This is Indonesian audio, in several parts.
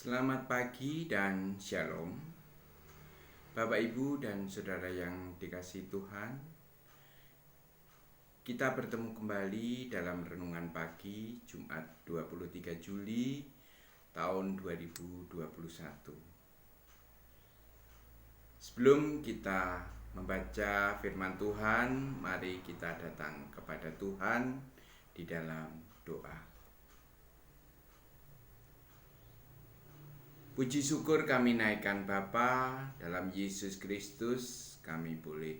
Selamat pagi dan shalom, Bapak Ibu dan Saudara yang dikasihi Tuhan. Kita bertemu kembali dalam Renungan Pagi Jumat 23 Juli tahun 2021. Sebelum kita membaca firman Tuhan, mari kita datang kepada Tuhan di dalam doa. Puji syukur kami naikkan Bapa dalam Yesus Kristus. Kami boleh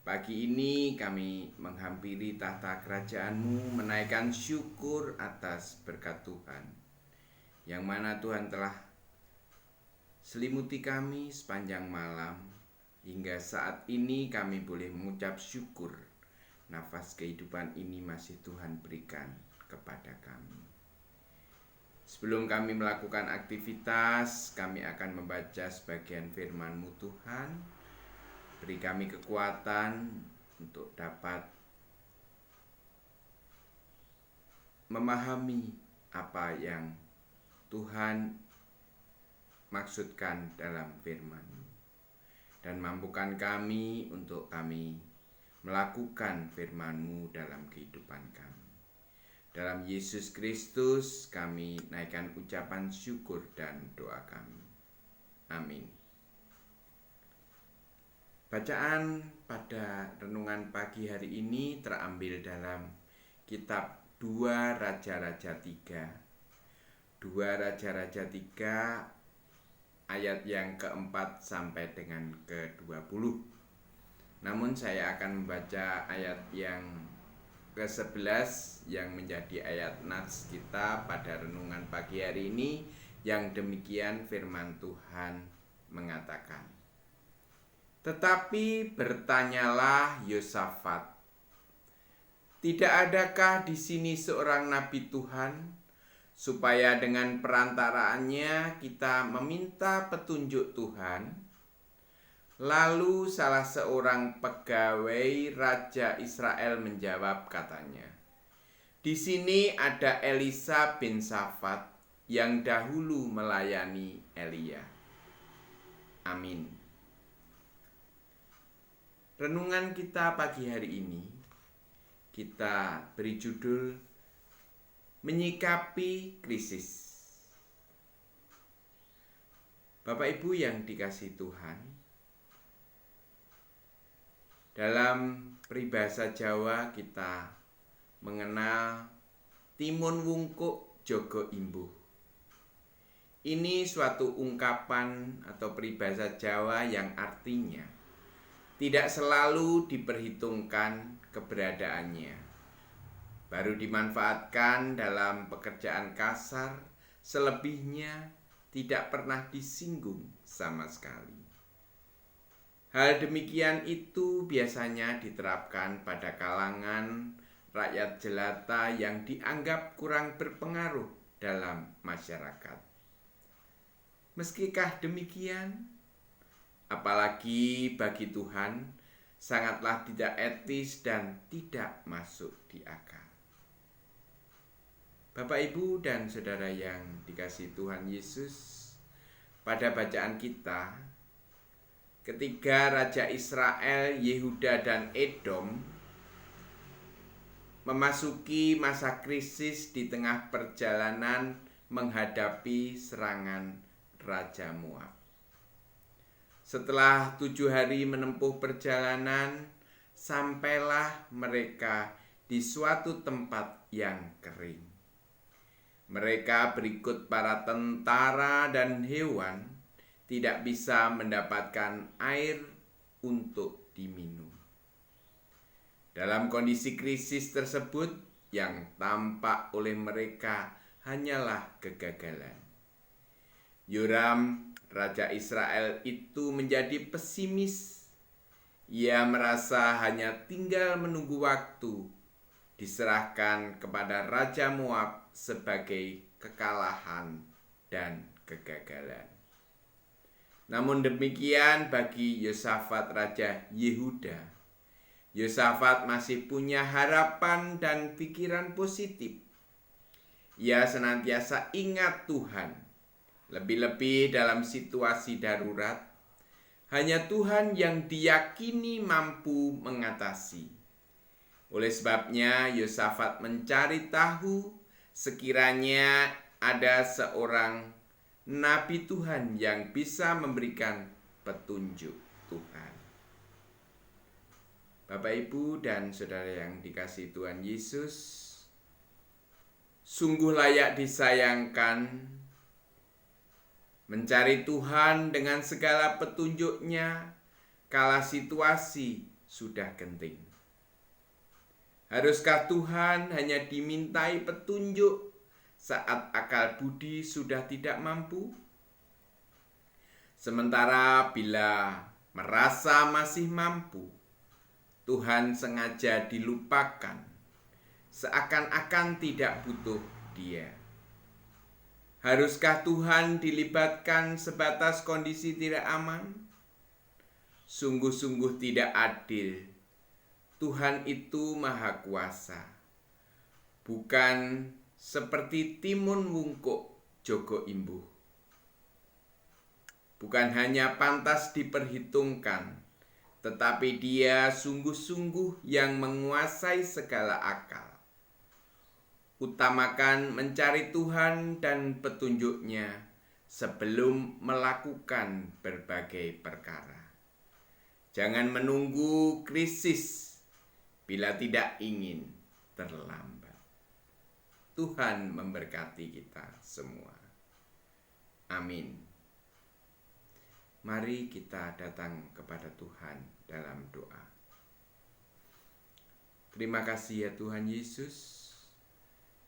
pagi ini kami menghampiri tahta kerajaan-Mu, menaikkan syukur atas berkat Tuhan, yang mana Tuhan telah selimuti kami sepanjang malam. Hingga saat ini kami boleh mengucap syukur, nafas kehidupan ini masih Tuhan berikan kepada kami. Sebelum kami melakukan aktivitas, kami akan membaca sebagian firman-Mu Tuhan. Beri kami kekuatan untuk dapat memahami apa yang Tuhan maksudkan dalam firman-Mu. Dan mampukan kami untuk kami melakukan firman-Mu dalam kehidupan kami. Dalam Yesus Kristus kami naikkan ucapan syukur dan doa kami. Amin. Bacaan pada renungan pagi hari ini terambil dalam kitab 2 Raja-Raja 3. 2 Raja-Raja 3 ayat yang keempat sampai dengan ke-20. Namun saya akan membaca ayat yang ke-11 yang menjadi ayat nats kita pada renungan pagi hari ini, yang demikian firman Tuhan mengatakan. Tetapi bertanyalah Yosafat, tidak adakah di sini seorang nabi Tuhan, supaya dengan perantaraannya kita meminta petunjuk Tuhan? Lalu salah seorang pegawai Raja Israel menjawab, katanya, di sini ada Elisa bin Shafat yang dahulu melayani Elia. Amin. Renungan kita pagi hari ini kita beri judul Menyikapi Krisis. Bapak Ibu yang dikasihi Tuhan, dalam peribahasa Jawa kita mengenal timun wungkuk jogo imbuh. Ini suatu ungkapan atau peribahasa Jawa yang artinya tidak selalu diperhitungkan keberadaannya, baru dimanfaatkan dalam pekerjaan kasar, selebihnya tidak pernah disinggung sama sekali. Hal demikian itu biasanya diterapkan pada kalangan rakyat jelata yang dianggap kurang berpengaruh dalam masyarakat. Meskipun demikian, apalagi bagi Tuhan, sangatlah tidak etis dan tidak masuk di akal. Bapak, Ibu, dan Saudara yang dikasihi Tuhan Yesus, pada bacaan kita, ketika Raja Israel, Yehuda, dan Edom memasuki masa krisis di tengah perjalanan menghadapi serangan Raja Moab. Setelah 7 hari menempuh perjalanan, sampailah mereka di suatu tempat yang kering. Mereka berikut para tentara dan hewan tidak bisa mendapatkan air untuk diminum. Dalam kondisi krisis tersebut, yang tampak oleh mereka hanyalah kegagalan. Yoram, Raja Israel itu menjadi pesimis. Ia merasa hanya tinggal menunggu waktu diserahkan kepada Raja Moab sebagai kekalahan dan kegagalan. Namun demikian bagi Yosafat Raja Yehuda, Yosafat masih punya harapan dan pikiran positif. Ia senantiasa ingat Tuhan, Lebih-lebih dalam situasi darurat, hanya Tuhan yang diyakini mampu mengatasi. Oleh sebabnya Yosafat mencari tahu sekiranya ada seorang nabi Tuhan yang bisa memberikan petunjuk Tuhan. Bapak, Ibu, dan saudara yang dikasihi Tuhan Yesus, sungguh layak disayangkan mencari Tuhan dengan segala petunjuknya kala situasi sudah genting. Haruskah Tuhan hanya dimintai petunjuk saat akal budi sudah tidak mampu? Sementara bila merasa masih mampu, Tuhan sengaja dilupakan, seakan-akan tidak butuh Dia. Haruskah Tuhan dilibatkan sebatas kondisi tidak aman? Sungguh-sungguh tidak adil. Tuhan itu maha kuasa, bukan seperti timun wungkuk jogo imbuh. Bukan hanya pantas diperhitungkan, tetapi Dia sungguh-sungguh yang menguasai segala akal. Utamakan mencari Tuhan dan petunjuk-Nya sebelum melakukan berbagai perkara. Jangan menunggu krisis bila tidak ingin terlambat. Tuhan memberkati kita semua. Amin. Mari kita datang kepada Tuhan dalam doa. Terima kasih ya Tuhan Yesus.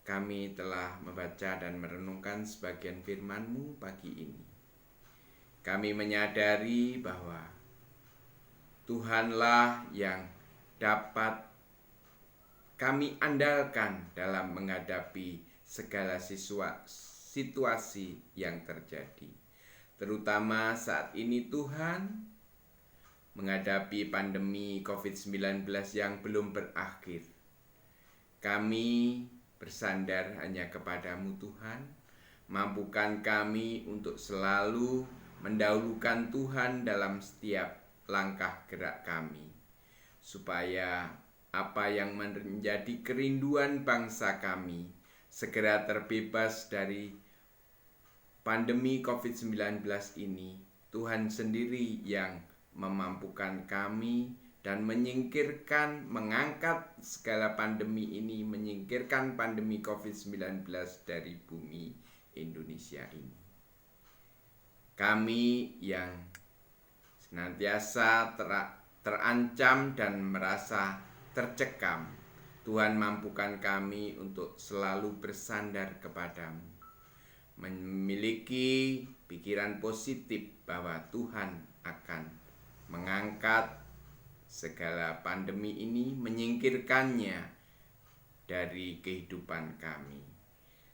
Kami telah membaca dan merenungkan sebagian firman-Mu pagi ini. Kami menyadari bahwa Tuhanlah yang dapat kami andalkan dalam menghadapi segala situasi yang terjadi. Terutama saat ini Tuhan menghadapi pandemi COVID-19 yang belum berakhir. Kami bersandar hanya kepada-Mu Tuhan. Mampukan kami untuk selalu mendahulukan Tuhan dalam setiap langkah gerak kami, supaya apa yang menjadi kerinduan bangsa kami segera terbebas dari pandemi COVID-19 ini. Tuhan sendiri yang memampukan kami dan mengangkat segala pandemi ini, menyingkirkan pandemi COVID-19 dari bumi Indonesia ini. Kami yang senantiasa terancam dan merasa tercekam, Tuhan mampukan kami untuk selalu bersandar kepada-Mu, memiliki pikiran positif bahwa Tuhan akan mengangkat segala pandemi ini, menyingkirkannya dari kehidupan kami.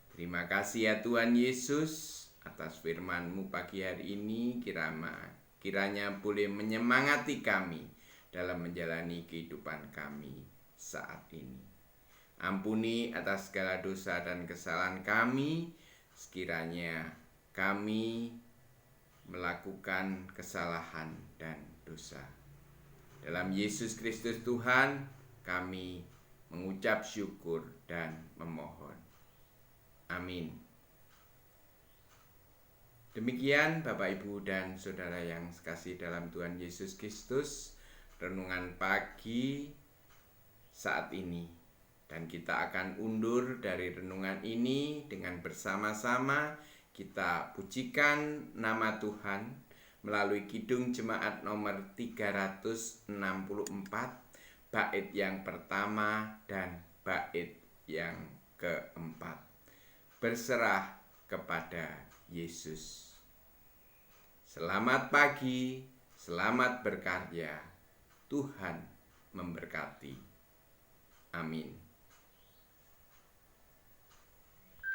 Terima kasih ya Tuhan Yesus atas firman-Mu pagi hari ini. Kiranya boleh menyemangati kami dalam menjalani kehidupan kami saat ini. Ampuni atas segala dosa dan kesalahan kami, sekiranya kami melakukan kesalahan dan dosa. Dalam Yesus Kristus Tuhan, kami mengucap syukur dan memohon. Amin. Demikian Bapak, Ibu, dan Saudara yang sekasih dalam Tuhan Yesus Kristus, renungan pagi saat ini. Dan kita akan undur dari renungan ini dengan bersama-sama kita pujikan nama Tuhan melalui Kidung Jemaat nomor 364, bait yang pertama dan bait yang keempat. Berserah kepada Yesus. Selamat pagi, selamat berkarya. Tuhan memberkati. Amin.